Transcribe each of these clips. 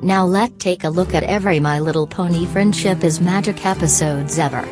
Now let's take a look at every My Little Pony Friendship is Magic episodes ever.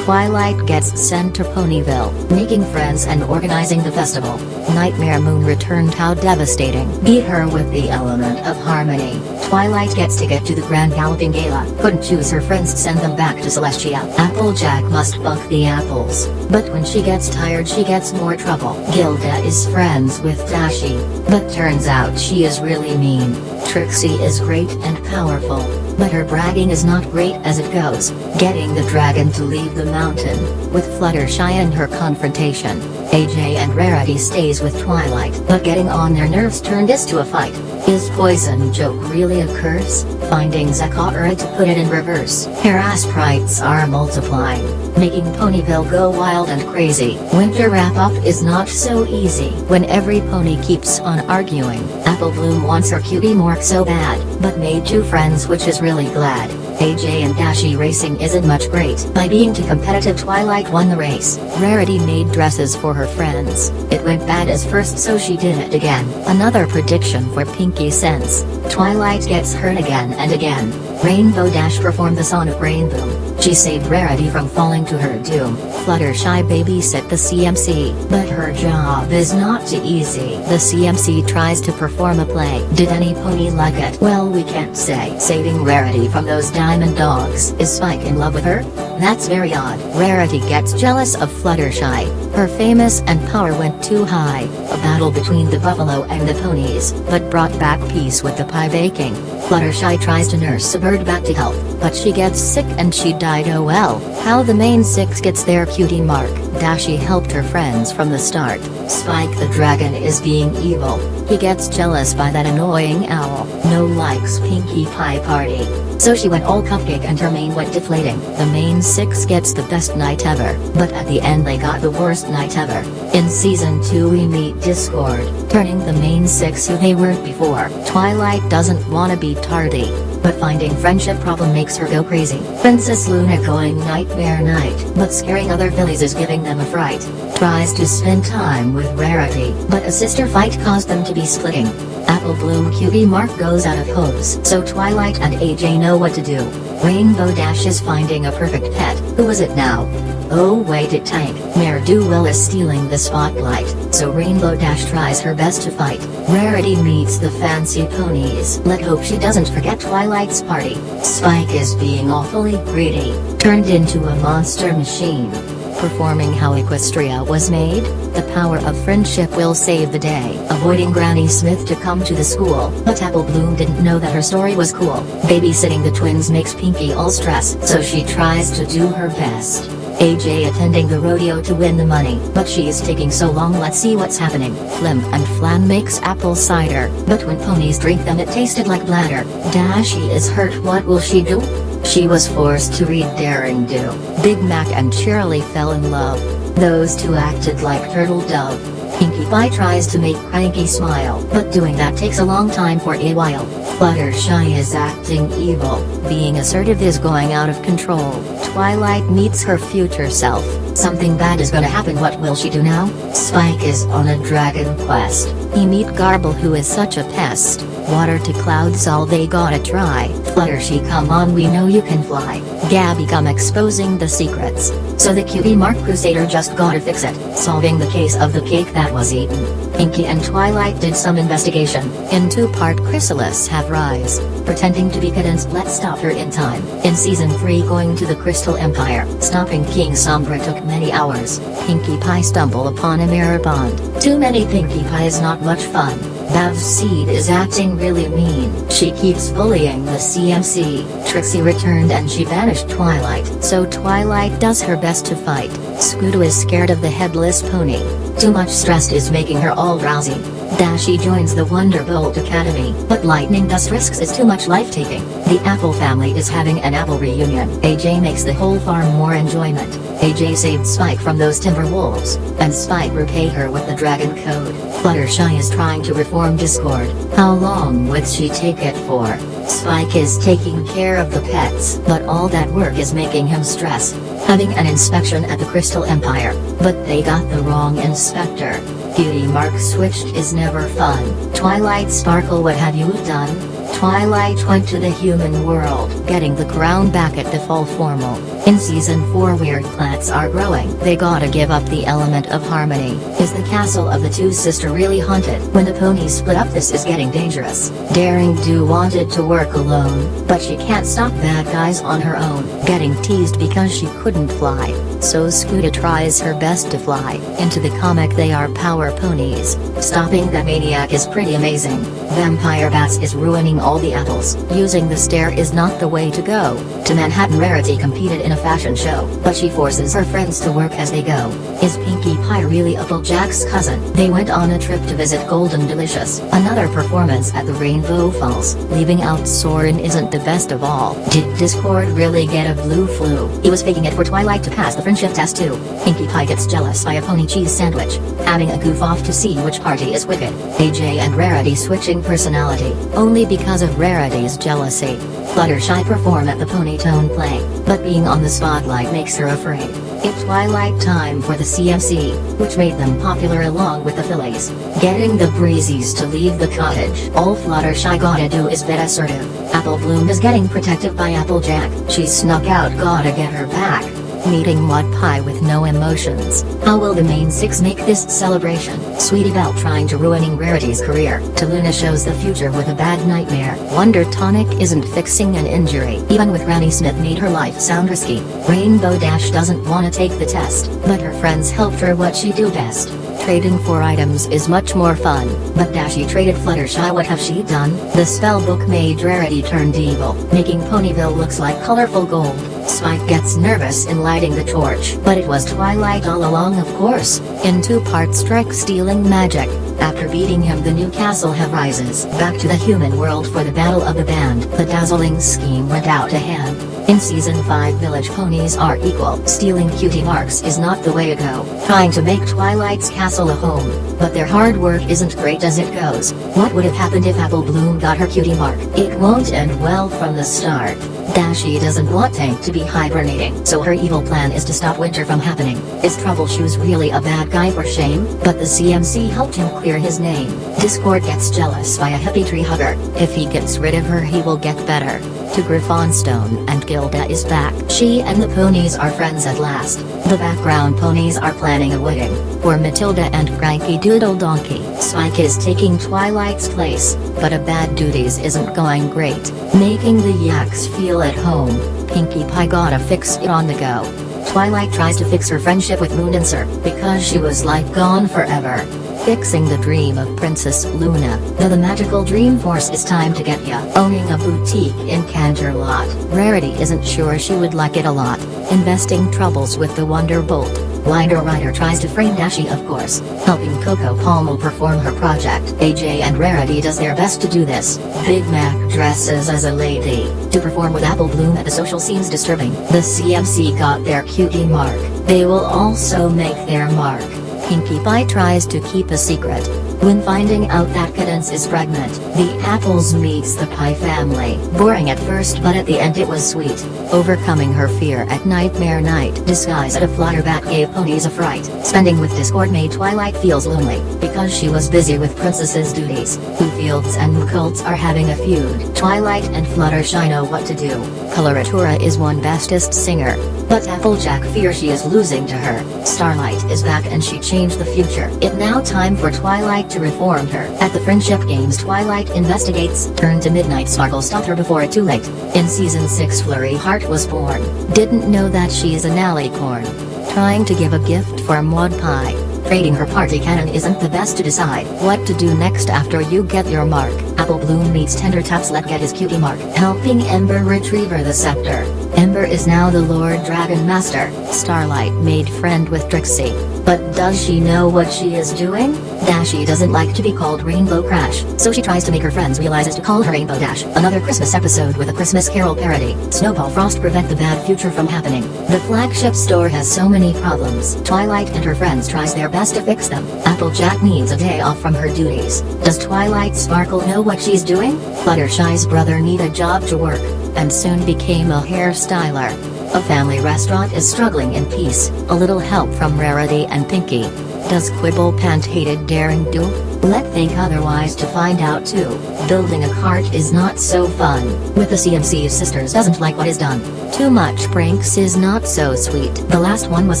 Twilight gets sent to Ponyville, making friends and organizing the festival. Nightmare Moon returned. How devastating. Beat her with the element of harmony. Twilight gets ticket to the Grand Galloping Gala. Couldn't choose her friends, send them back to Celestia. Applejack must buck the apples, but when she gets tired she gets more trouble. Gilda is friends with Dashi, but turns out she is really mean. Trixie is great and powerful, but her bragging is not great as it goes, getting the dragon to leave the mountain, with Fluttershy in her confrontation. AJ and Rarity stays with Twilight, but getting on their nerves turned this to a fight. Is Poison Joke really a curse? Finding Zakara to put it in reverse. Hera sprites are multiplying, making Ponyville go wild and crazy. Winter wrap-up is not so easy when every pony keeps on arguing. Apple Bloom wants her cutie Mork so bad, but made two friends, which is really glad. AJ and Dashi racing isn't much great. By being too competitive, Twilight won the race. Rarity made dresses for her friends. It went bad as first, so she did it again. Another prediction for Pinky Sense. Twilight gets hurt again and again. Rainbow Dash performed the Sonic Rainbow. She saved Rarity from falling to her doom. Fluttershy babysit the CMC, but her job is not too easy. The CMC tries to perform a play. Did any pony like it? Well, we can't say. Saving Rarity from those diamond dogs. Is Spike in love with her? That's very odd. Rarity gets jealous of Fluttershy. Her famous and power went too high. A battle between the buffalo and the ponies, but brought back peace with the pie baking. Fluttershy tries to nurse a bird back to health, but she gets sick and she died. Oh well. How the main six gets their cutie mark. Dashi helped her friends from the start. Spike the dragon is being evil. He gets jealous by that annoying owl. No likes Pinkie Pie party, so she went all cupcake and her mane went deflating. The main six gets the best night ever, but at the end they got the worst night ever. In season 2 we meet Discord, turning the main six who they weren't before. Twilight doesn't wanna be tardy, but finding friendship problem makes her go crazy. Princess Luna going nightmare night, but scaring other fillies is giving them a fright. Tries to spend time with Rarity, but a sister fight caused them to be splitting. Apple Bloom cutie Mark goes out of hopes, so Twilight and AJ know what to do. Rainbow Dash is finding a perfect pet. Who is it now? Oh wait, it Tank. Ne'er-do-well is stealing the spotlight, so Rainbow Dash tries her best to fight. Rarity meets the fancy ponies. Let's hope she doesn't forget Twilight's party. Spike is being awfully greedy, turned into a monster machine. Performing how Equestria was made, the power of friendship will save the day. Avoiding Granny Smith to come to the school, but Apple Bloom didn't know that her story was cool. Babysitting the twins makes Pinkie all stress, so she tries to do her best. AJ attending the rodeo to win the money, but she's taking so long. Let's see what's happening. Flim and Flan makes apple cider, but when ponies drink them it tasted like bladder. Dashi is hurt. What will she do? She was forced to read Daring Do. Big Mac and Shirley fell in love. Those two acted like turtle dove. Pinkie Pie tries to make Cranky smile, but doing that takes a long time for a while. Fluttershy is acting evil. Being assertive is going out of control. Twilight meets her future self. Something bad is gonna happen. What will she do now? Spike is on a dragon quest. He meet Garble, who is such a pest. Water to clouds all they gotta try. Fluttershy, come on, we know you can fly. Gabby come exposing the secrets, so the cutie Mark Crusader just gotta fix it. Solving the case of the cake that was eaten. Pinkie and Twilight did some investigation. In 2-part Chrysalis have Rise, pretending to be Cadence. Let's stop her in time. In season 3 going to the Crystal Empire, stopping King Sombra took many hours. Pinkie Pie stumble upon a mirror bond. Too many Pinkie Pie is not much fun. Bav's Seed is acting really mean. She keeps bullying the CMC. Trixie returned and she banished Twilight, so Twilight does her best to fight. Scooter is scared of the headless pony. Too much stress is making her all drowsy. Dashi joins the Wonderbolt Academy, but lightning dust risks is too much life-taking. The Apple family is having an apple reunion. AJ makes the whole farm more enjoyment. AJ saved Spike from those timber wolves, and Spike repay her with the dragon code. Fluttershy is trying to reform Discord. How long would she take it for? Spike is taking care of the pets, but all that work is making him stress. Having an inspection at the Crystal Empire, but they got the wrong inspector. Cutie Mark switched is never fun. Twilight Sparkle, what have you done? Twilight went to the human world, getting the crown back at the fall formal. In season 4 weird plants are growing. They gotta give up the element of harmony. Is the castle of the two sister really haunted? When the ponies split up, this is getting dangerous. Daring Do wanted to work alone, but she can't stop bad guys on her own. Getting teased because she couldn't fly, so Scooter tries her best to fly. Into the comic they are power ponies. Stopping that maniac is pretty amazing. Vampire Bats is ruining all the apples. Using the stair is not the way to go. To Manhattan, Rarity competed in a fashion show, but she forces her friends to work as they go. Is Pinkie Pie really Applejack's cousin? They went on a trip to visit Golden Delicious. Another performance at the Rainbow Falls. Leaving out Soren isn't the best of all. Did Discord really get a blue flu? He was faking it for Twilight to pass the friendship test too. Pinkie Pie gets jealous by a pony cheese sandwich. Having a goof off to see which party is wicked. AJ and Rarity switching personality, only because of Rarity's jealousy. Fluttershy perform at the Ponytone play, but being on the spotlight makes her afraid. It's Twilight time for the CMC, which made them popular along with the Phillies. Getting the Breezies to leave the cottage. All Fluttershy gotta do is bet assertive. Apple Bloom is getting protective by Applejack. She snuck out, gotta get her back. Meeting Mud Pie with no emotions. How will the main six make this celebration? Sweetie Belle trying to ruining Rarity's career. Taluna shows the future with a bad nightmare. Wonder Tonic isn't fixing an injury. Even with Granny Smith made her life sound risky. Rainbow Dash doesn't wanna take the test, but her friends helped her what she do best. Trading for items is much more fun, but Dashie traded Fluttershy, what have she done? The spellbook made Rarity turned evil, making Ponyville looks like colorful gold. Spike gets nervous in lighting the torch, but it was Twilight all along, of course. In 2 parts, Strike stealing magic. After beating him, the new castle have rises back to the human world for the battle of the band. The dazzling scheme went out of hand. In season 5, village ponies are equal. Stealing cutie marks is not the way to go. Trying to make Twilight's castle a home, but their hard work isn't great as it goes. What would have happened if Apple Bloom got her cutie mark? It won't end well from the start. Dashie doesn't want Tank to be hibernating, so her evil plan is to stop winter from happening. Is Troubleshoes really a bad guy for shame? But the CMC helped him clear his name. Discord gets jealous by a happy tree hugger. If he gets rid of her, he will get better. To Griffonstone, and Gilda is back. She and the ponies are friends at last. The background ponies are planning a wedding for Matilda and Cranky Doodle Donkey. Spike is taking Twilight's place, but a bad duties isn't going great, making the yaks feel at home. Pinkie Pie gotta fix it on the go. Twilight tries to fix her friendship with Moondancer, because she was like gone forever. Fixing the dream of Princess Luna. The magical dream force is time to get ya. Owning a boutique in Canterlot. Rarity isn't sure she would like it a lot. Investing troubles with the Wonderbolt. Winder Rider tries to frame Dashie, of course, helping Coco Palmo perform her project. AJ and Rarity does their best to do this. Big Mac dresses as a lady to perform with Apple Bloom at the social scenes disturbing. The CMC got their cutie mark. They will also make their mark. Pinkie Pie tries to keep a secret. When finding out that Cadence is pregnant, the apples meets the Pie family. Boring at first, but at the end it was sweet. Overcoming her fear at Nightmare Night. Disguise at a Flutterbat gave ponies a fright. Spending with Discord made Twilight feels lonely, because she was busy with Princess's duties. Fields and Mukults are having a feud. Twilight and Fluttershy know what to do. Coloratura is one bestest singer, but Applejack fears she is losing to her. Starlight is back and she changed the future. It now time for Twilight to reform her. At the Friendship Games, Twilight investigates. Turn to Midnight Sparkle stopped her before it's too late. In season 6, Flurry Heart was born. Didn't know that she's an alicorn. Trying to give a gift for Maud Pie. Trading her party cannon isn't the best to decide what to do next after you get your mark. Apple Bloom meets Tender Taps let get his cutie mark. Helping Ember retrieve the scepter. Ember is now the Lord Dragon Master. Starlight made friend with Trixie. But does she know what she is doing? Dashie doesn't like to be called Rainbow Crash, so she tries to make her friends realizes to call her Rainbow Dash. Another Christmas episode with a Christmas Carol parody. Snowball Frost prevent the bad future from happening. The flagship store has so many problems. Twilight and her friends tries their best to fix them. Applejack needs a day off from her duties. Does Twilight Sparkle know what she's doing? Fluttershy's brother need a job to work, and soon became a hairstyler. A family restaurant is struggling in peace, a little help from Rarity and Pinkie. Does Quibble Pant hated Daring Do? Let's think otherwise to find out too. Building a cart is not so fun. With the CMC sisters doesn't like what is done. Too much pranks is not so sweet. The last one was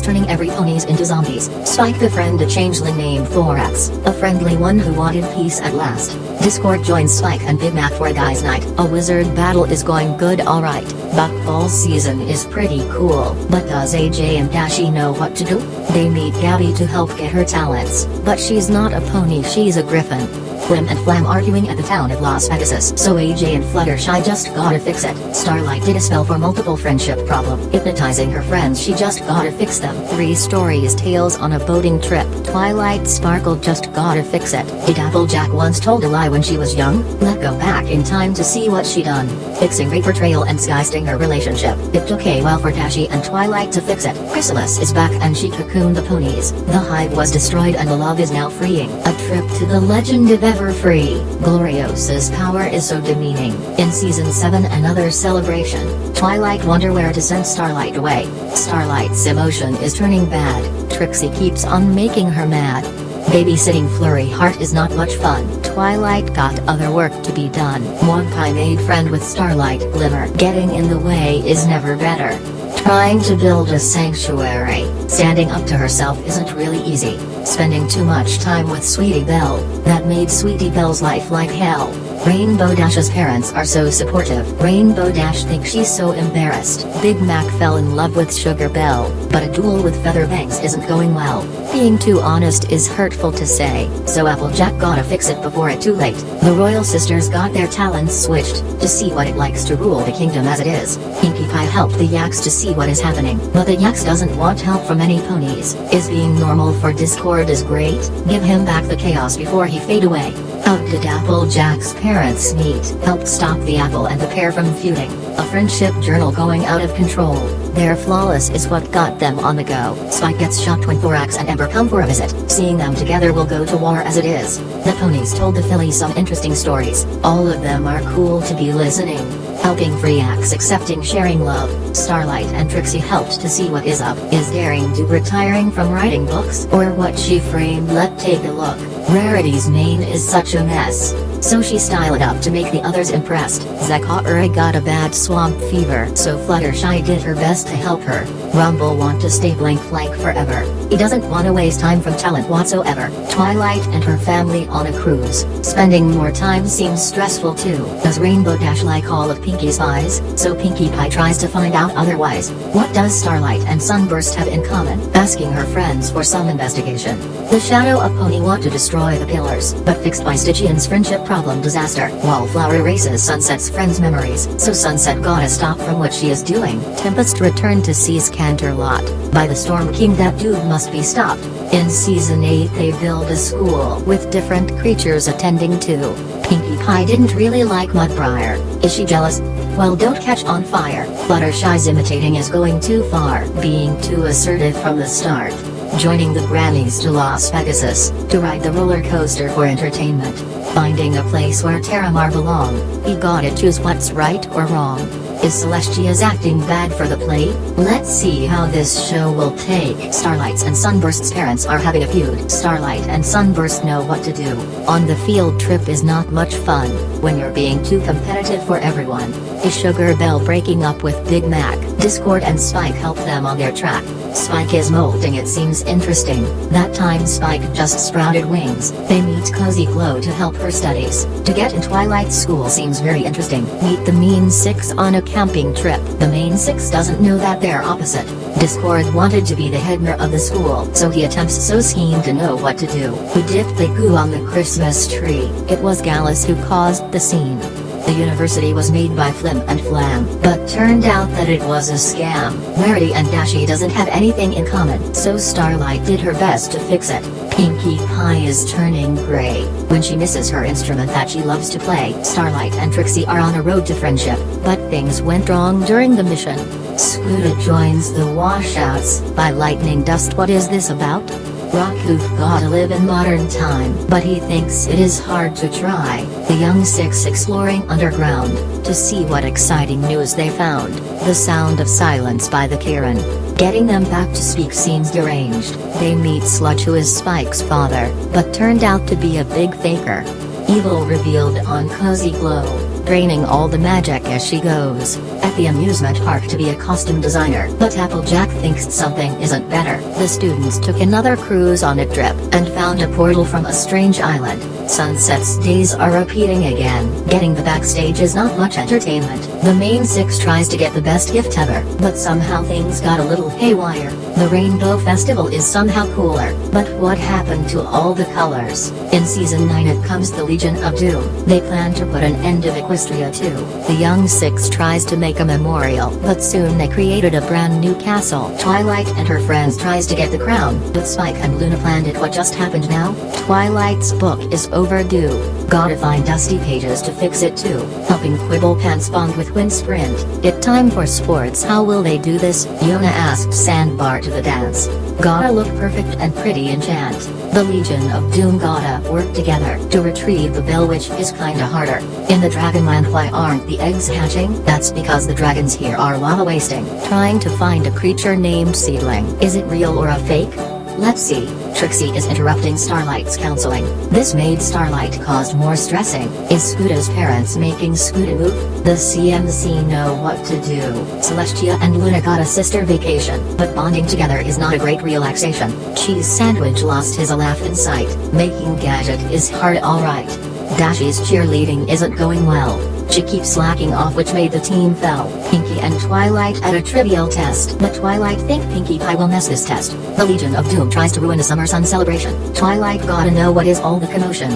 turning every ponies into zombies. Spike befriended a changeling named Thorax, a friendly one who wanted peace at last. Discord joins Spike and Big Mac for a guys night. A wizard battle is going good, alright. Buckball season is pretty cool. But does AJ and Dashi know what to do? They meet Gabby to help get her talents. But she's not a pony, she's a griffin. Flim and Flam arguing at the town of Las Vegas, so AJ and Fluttershy just gotta fix it. Starlight did a spell for multiple friendship problem, hypnotizing her friends, she just gotta fix them. 3 stories tales on a boating trip. Twilight Sparkle just gotta fix it. Did Applejack once told a lie when she was young? Let's go back in time to see what she done. Fixing Reaper Trail and Sky Stinger relationship. It took a while for Dashi and Twilight to fix it. Chrysalis is back and she cocooned the ponies. The hive was destroyed and the love is now freeing. A trip to the legend of Everfree. Gloriosa's power is so demeaning. In season 7 another celebration. Twilight wonder where to send Starlight away. Starlight's emotion is turning bad. Trixie keeps on making her mad. Babysitting Flurry Heart is not much fun. Twilight got other work to be done. Magpie made friend with Starlight Glimmer. Getting in the way is never better. Trying to build a sanctuary, standing up to herself isn't really easy. Spending too much time with Sweetie Belle, that made Sweetie Belle's life like hell. Rainbow Dash's parents are so supportive. Rainbow Dash thinks she's so embarrassed. Big Mac fell in love with Sugar Belle, but a duel with Featherbanks isn't going well. Being too honest is hurtful to say, so Applejack gotta fix it before it's too late. The Royal Sisters got their talents switched, to see what it likes to rule the kingdom as it is. Pinkie Pie helped the Yaks to see what is happening, but the Yaks doesn't want help from any ponies. Is being normal for Discord is great? Give him back the chaos before he fade away. How did Applejack's parents meet? Helped stop the apple and the pair from feuding. A friendship journal going out of control. Their flawless is what got them on the go. Spike gets shocked when Thorax and Ember come for a visit. Seeing them together will go to war as it is. The ponies told the fillies some interesting stories. All of them are cool to be listening. Helping free acts, accepting, sharing love. Starlight and Trixie helped to see what is up. Is Daring Do retiring from writing books? Or what she framed? Let's take a look. Rarity's mane is such a mess, so she styled it up to make the others impressed. Zakari got a bad swamp fever, so Fluttershy did her best to help her. Rumble want to stay blank forever. He doesn't want to waste time from talent whatsoever. Twilight and her family on a cruise. Spending more time seems stressful too. Does Rainbow Dash like all of Pinkie's spies? So Pinkie Pie tries to find out otherwise. What does Starlight and Sunburst have in common? Asking her friends for some investigation. The Shadow of Pony want to destroy the pillars, but fixed by Stygian's friendship problem disaster. Wallflower erases Sunset's friends' memories, so Sunset gotta stop from what she is doing. Tempest returned to seize Canterlot. By the Storm King, that dude must be stopped. In season 8 they build a school with different creatures attending too. Pinkie Pie didn't really like Mudbriar. Is she jealous? Well, don't catch on fire. Fluttershy's imitating is going too far, being too assertive from the start. Joining the Grannies to Las Vegas, to ride the roller coaster for entertainment. Finding a place where Terramar belong. He gotta choose what's right or wrong. Is Celestia's acting bad for the play? Let's see how this show will take. Starlight's and Sunburst's parents are having a feud. Starlight and Sunburst know what to do. On the field trip is not much fun, when you're being too competitive for everyone. Is Sugar Belle breaking up with Big Mac? Discord and Spike help them on their track. Spike is molting, it seems interesting. That time Spike just sprouted wings. They meet Cozy Glow to help her studies. To get in Twilight School seems very interesting. Meet the Mean Six on a camping trip. The Mean Six doesn't know that they're opposite. Discord wanted to be the headmaster of the school, so he attempts so scheme to know what to do. Who dipped the goo on the Christmas tree? It was Gallus who caused the scene. The university was made by Flim and Flam, but turned out that it was a scam. Rarity and Dashi doesn't have anything in common, so Starlight did her best to fix it. Pinkie Pie is turning gray when she misses her instrument that she loves to play. Starlight and Trixie are on a road to friendship, but things went wrong during the mission. Scooter joins the Washouts by lightning dust. What is this about? Raku's gotta live in modern time, but he thinks it is hard to try. The young six exploring underground, to see what exciting news they found. The sound of silence by the Kirin. Getting them back to speak seems deranged. They meet Sludge, who is Spike's father, but turned out to be a big faker. Evil revealed on Cozy Glow, draining all the magic as she goes. At the amusement park to be a costume designer, but Applejack thinks something isn't better. The students took another cruise on a trip, and found a portal from a strange island. Sunset's days are repeating again. Getting the backstage is not much entertainment. The main six tries to get the best gift ever, but somehow things got a little haywire. The Rainbow Festival is somehow cooler, but what happened to all the colors? In Season 9 it comes the Legion of Doom. They plan to put an end to Equestria too. The young six tries to make a memorial, but soon they created a brand new castle. Twilight and her friends tries to get the crown, but Spike and Luna planned it. What just happened now? Twilight's book is overdue. Gotta find Dusty Pages to fix it too. Helping Quibble Pants bond with Wind Sprint. It time for sports. How will they do this? Yona asked Sandbar to the dance. Gotta look perfect and pretty in chant. The Legion of Doom gotta work together to retrieve the bell, which is kinda harder. In the Dragonland, why aren't the eggs hatching? That's because the dragons here are lava wasting. Trying to find a creature named Seedling. Is it real or a fake? Let's see. Trixie is interrupting Starlight's counseling. This made Starlight cause more stressing. Is Scoota's parents making Scoota move? The CMC know what to do. Celestia and Luna got a sister vacation, but bonding together is not a great relaxation. Cheese Sandwich lost his laugh in sight. Making Gadget is hard, alright. Dashy's cheerleading isn't going well. She keeps slacking off, which made the team fell. Pinkie and Twilight at a trivial test, but Twilight think Pinkie Pie will mess this test. The Legion of Doom tries to ruin a summer sun celebration. Twilight gotta know what is all the commotion.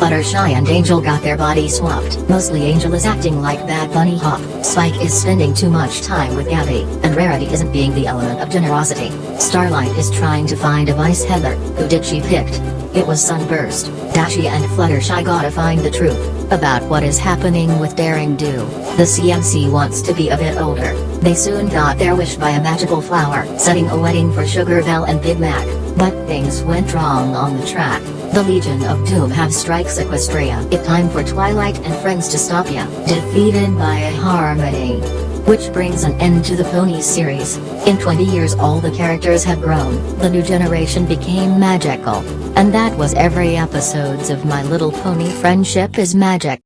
Fluttershy and Angel got their bodies swapped. Mostly Angel is acting like Bad Bunny Hop. Spike is spending too much time with Gabby, and Rarity isn't being the element of generosity. Starlight is trying to find a vice Heather. Who did she picked? It was Sunburst. Dashy and Fluttershy gotta find the truth about what is happening with Daring Do. The CMC wants to be a bit older. They soon got their wish by a magical flower, setting a wedding for Sugar Belle and Big Mac. But things went wrong on the track. The Legion of Doom have strikes Equestria. It time for Twilight and friends to stop ya. Defeated by a Harmony. Which brings an end to the Pony series. In 20 years all the characters have grown, the new generation became magical. And that was every episodes of My Little Pony Friendship is Magic.